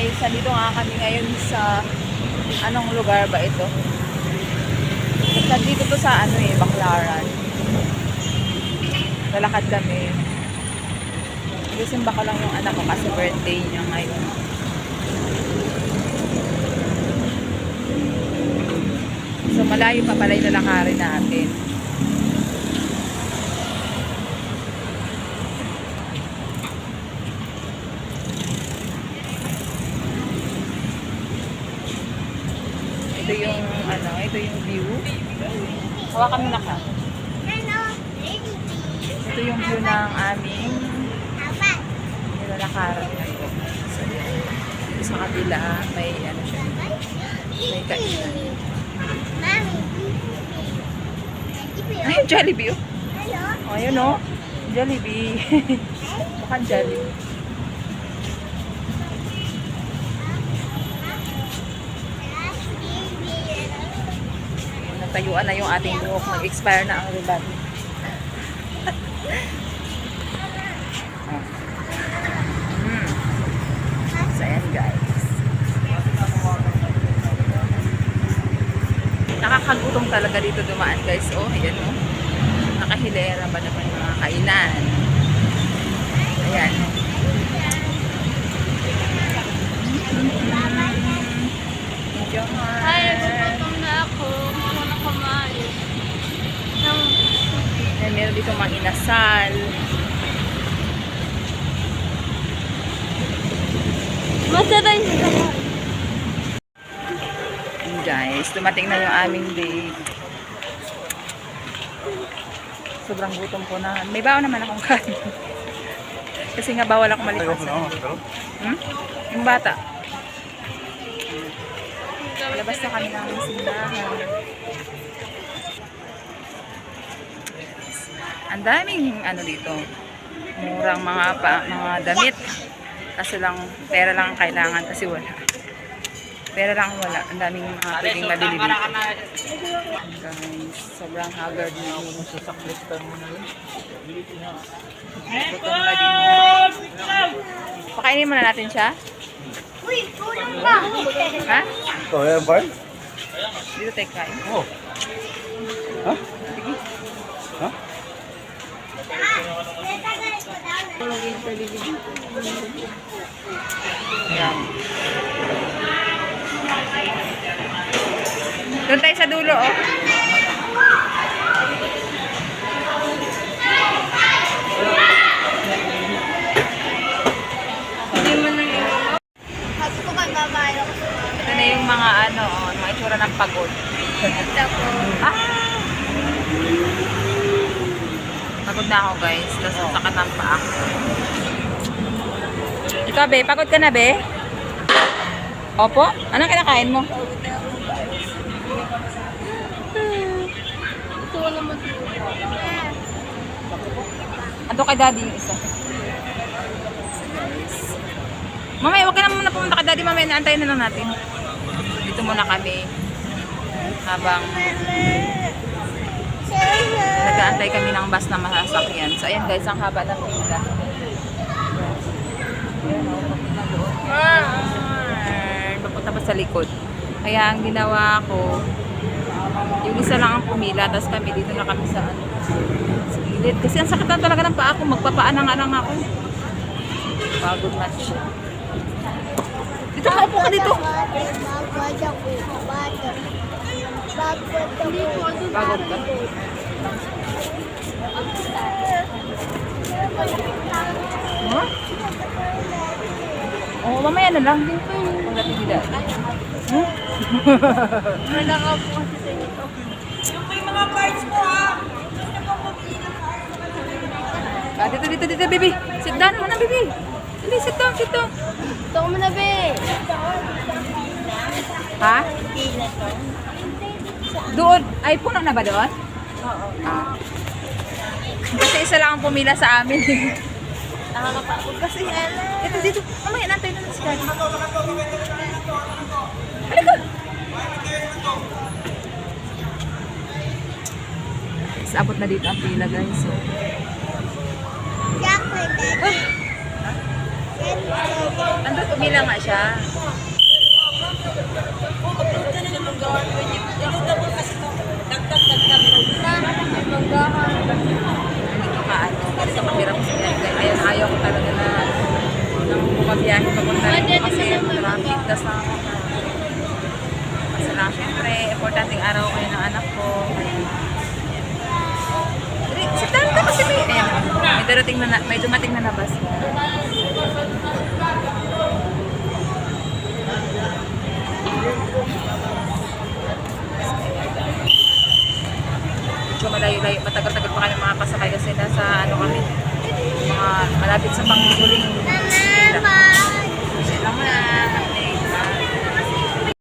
guys, nandito nga kami ngayon sa anong lugar ba ito? Nandito to sa Baclaran. Lalakad kami. Nagsimba ko lang yung anak ko kasi birthday niya ngayon. So malayo pa pala yung lalakarin natin. Ito yung view. Hawakan mo na ka. Ito yung view ng aming nilalakaran na ito. So, sa kabila, may siya. May kainan. Ay, yung Jollibee. Oh, yun o. Jollibee. Mukhang Jollibee. Tayuan na yung ating buhok. Mag-expire na ang ribbon. So, ayan guys. Nakakagutom talaga dito dumaan guys. Oh, ayan oh. Nakahilera ba naman mga kainan. Ayan. Ay, nagutom na ako. Gusto na kumain. Ayan, meron dito mga inasal. Masarap siya. Guys, dumating na yung aming date. Sobrang gutom ko na. May baon naman akong kain. Kasi nga bawal ako malipasan. Yung bata. Labas na kami ng simbahan. Ang daming dito. Murang mga damit. Kasi lang, pera lang kailangan kasi wala. Pera lang wala. Ang daming mga pwedeng mabili dito. Guys, sobrang haggard na yung masasaklitan mo na yun. Gutom na din. Pakainin muna natin siya. Uy, kulang pa. Ha? Oh, yan ba? Dito tayo kain. Oh. Ha? Sige. Ha? Ayan. Doon tayo sa dulo, oh. Hindi mo na yun. Sabi ko kay babae ako. Ito na yung mga mga itsura ng pagod. Ito po. Pagod na ako guys. Tapos sakit ng paa. Ikaw be, pagod ka na be? Opo? Anong kinakain mo? Ito naman. Ando kay daddy yung isa. Mamaya, huwag ka na muna pumunta kay daddy. Mamaya, naantayin na lang natin. Dito muna kami. Habang nag-aantay kami ng bus na masasakyan. So, ayan guys, ang haba ng pila. Papunta pa sa likod. Kaya ang ginawa ko, yung isa lang ang pumila, tapos kami dito na kami sa gilid. Kasi ang sakit na talaga ng paa ko. Magpapaan na nga lang ako. Pagod match. Dito ka, upo ka dito. Pagod ka. Huh? Oo, mamaya na lang. Pagdating nila. Wala ka po kasi sa ito. Yung may mga cards mo ha. Dito, baby. Sit down muna, baby. Dali, sit down. Ito ko muna, be. Ha? Pila to. Doon. Ay, puno na ba doon? Oo. Kasi isa lang ang pumila sa amin. Nakakapagod kasi. Dito. Mamaya, nantay na lang si Daddy. Halika. Abot na dito ang pila guys. So. Chocolate, daddy. Andun, pumila nga siya. Ganito ka, ganito kapira ko sa yan. Ayaw ko talaga na nang bumabiyahe papunta rin kasi traffic. Tas na ako na. Kasi lang, syempre, importanteng araw kayo ng anak ko. Si Tanta kasi may dumating na nabas na. So, malayo-layo, matagal-tagal pa kami makakasakay kasi nasa ano kami, mga malapit sa panghuling. Sila na.